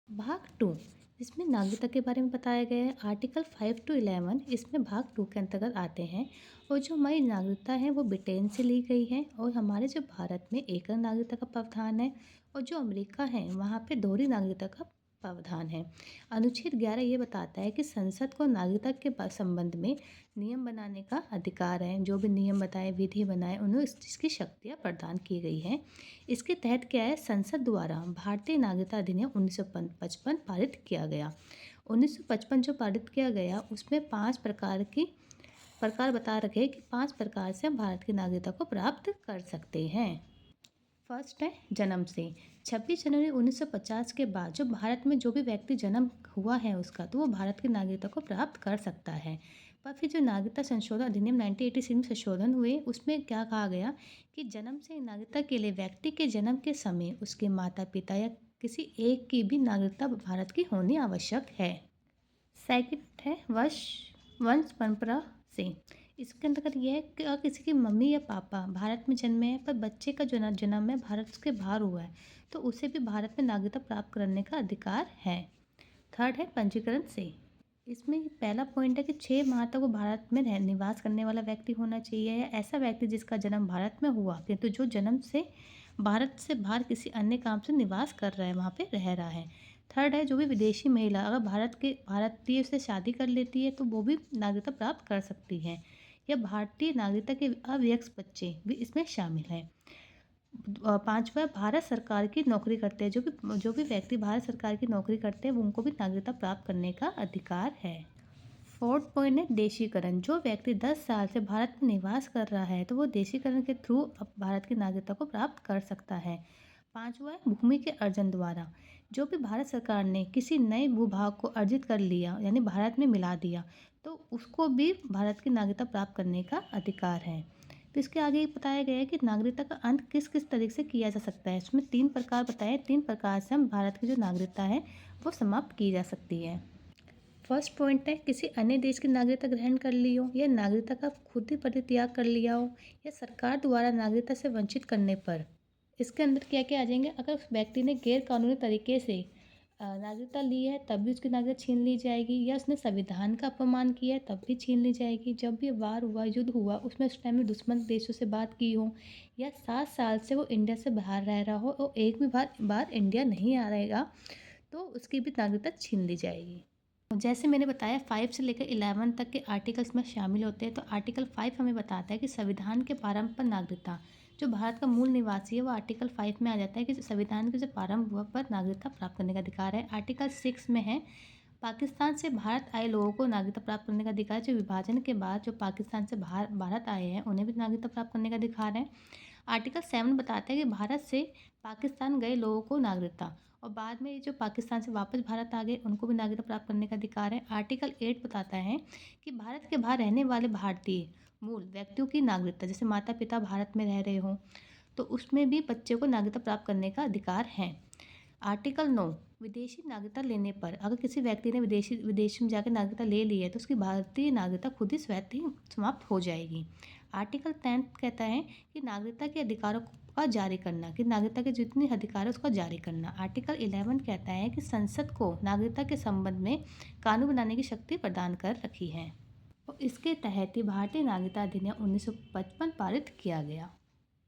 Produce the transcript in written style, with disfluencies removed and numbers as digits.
भाग 2 इसमें नागरिकता के बारे में बताया गया है। आर्टिकल 5 to 11 इसमें भाग 2 के अंतर्गत आते हैं। और जो हमारी नागरिकता है वो ब्रिटेन से ली गई है। और हमारे जो भारत में एक नागरिकता का प्रावधान है और जो अमेरिका है वहाँ पे दोहरी नागरिकता का प्रावधान है। अनुच्छेद 11 ये बताता है कि संसद को नागरिकता के संबंध में नियम बनाने का अधिकार है। जो भी नियम बताए, विधि बनाए, उन्हें इस चीज़ की शक्तियाँ प्रदान की गई हैं। इसके तहत क्या है, संसद द्वारा भारतीय नागरिकता अधिनियम 1955 पारित किया गया। 1955 जो पारित किया गया उसमें 5 प्रकार बता रखे कि 5 प्रकार से हम भारत की नागरिकता को प्राप्त कर सकते हैं। फर्स्ट है जन्म से। 26 जनवरी 1950 के बाद जो भारत में जो भी व्यक्ति जन्म हुआ है उसका, तो वो भारत की नागरिकता को प्राप्त कर सकता है। पर फिर जो नागरिकता संशोधन अधिनियम 1986 में संशोधन हुए उसमें क्या कहा गया कि जन्म से नागरिकता के लिए व्यक्ति के जन्म के समय उसके माता पिता या किसी एक की भी नागरिकता भारत की होनी आवश्यक है। सेकंड है वंश परंपरा से। इसके अंतर्गत यह है कि अगर किसी की मम्मी या पापा भारत में जन्मे हैं पर बच्चे का जो जन्म है भारत के बाहर हुआ है तो उसे भी भारत में नागरिकता प्राप्त करने का अधिकार है। थर्ड है पंजीकरण से। इसमें पहला पॉइंट है कि 6 माह तक वो भारत में निवास करने वाला व्यक्ति होना चाहिए या ऐसा व्यक्ति जिसका जन्म भारत में हुआ किंतु जो जन्म से भारत से बाहर किसी अन्य काम से निवास कर रहा है, वहाँ पे रह रहा है। थर्ड है जो भी विदेशी महिला अगर भारतीय से शादी कर लेती है तो वो भी नागरिकता प्राप्त कर सकती है। या भारतीय नागरिकता के अवयस्क बच्चे भी इसमें शामिल हैं। पांचवा भारत सरकार की नौकरी करते हैं। जो भी व्यक्ति भारत सरकार की नौकरी करते हैं उनको भी नागरिकता प्राप्त करने का अधिकार है। फोर्थ पॉइंट है देशीकरण। जो व्यक्ति 10 साल से भारत में निवास कर रहा है तो वो देशीकरण के थ्रू भारत की नागरिकता को प्राप्त कर सकता है। पांचवा है भूमि के अर्जन द्वारा। जो भी भारत सरकार ने किसी नए भूभाग को अर्जित कर लिया यानी भारत में मिला दिया तो उसको भी भारत की नागरिकता प्राप्त करने का अधिकार है। तो इसके आगे बताया गया है कि नागरिकता का अंत किस किस तरीके से किया जा सकता है। इसमें 3 प्रकार बताए। 3 प्रकार से हम भारत की जो नागरिकता है वो समाप्त की जा सकती है। फर्स्ट पॉइंट है किसी अन्य देश की नागरिकता ग्रहण कर ली हो या नागरिकता का खुद ही परित्याग कर लिया हो या सरकार द्वारा नागरिकता से वंचित करने पर। इसके अंदर क्या क्या आ जाएंगे, अगर उस व्यक्ति ने गैर कानूनी तरीके से नागरिकता ली है तब भी उसकी नागरिकता छीन ली जाएगी, या उसने संविधान का अपमान किया है तब भी छीन ली जाएगी। जब भी वार हुआ, युद्ध हुआ, उसमें उस टाइम में दुश्मन देशों से बात की हो, या 7 साल से वो इंडिया से बाहर रह रहा हो और एक भी बार इंडिया नहीं आ रहेगा तो उसकी भी नागरिकता छीन ली जाएगी। जैसे मैंने बताया 5 से लेकर 11 तक के आर्टिकल्स में शामिल होते हैं। तो आर्टिकल 5 हमें बताता है कि संविधान के प्रारंभ पर नागरिकता, जो भारत का मूल निवासी है वो आर्टिकल 5 में आ जाता है कि संविधान के जो प्रारंभ हुआ पर नागरिकता प्राप्त करने का अधिकार है। आर्टिकल 6 में है पाकिस्तान से भारत आए लोगों को नागरिकता प्राप्त करने का अधिकार। जो विभाजन के बाद जो पाकिस्तान से भारत आए हैं उन्हें भी नागरिकता प्राप्त करने का अधिकार है। आर्टिकल 7 बताता है कि भारत से पाकिस्तान गए लोगों को नागरिकता, और बाद में जो पाकिस्तान से वापस भारत आ गए उनको भी नागरिकता प्राप्त करने का अधिकार है। आर्टिकल 8 बताता है कि भारत के बाहर रहने वाले भारतीय मूल व्यक्तियों की नागरिकता, जैसे माता पिता भारत में रह रहे हों तो उसमें भी बच्चे को नागरिकता प्राप्त करने का अधिकार है। आर्टिकल 9 विदेशी नागरिकता लेने पर, अगर किसी व्यक्ति ने विदेश में जाकर नागरिकता ले ली है तो उसकी भारतीय नागरिकता खुद ही स्वतः ही समाप्त हो जाएगी। आर्टिकल 10 कहता है कि नागरिकता के अधिकारों का जारी करना, कि नागरिकता के जितने अधिकार है उसका जारी करना। आर्टिकल 11 कहता है कि संसद को नागरिकता के संबंध में कानून बनाने की शक्ति प्रदान कर रखी है और इसके तहत ही भारतीय नागरिकता अधिनियम 1955 पारित किया गया।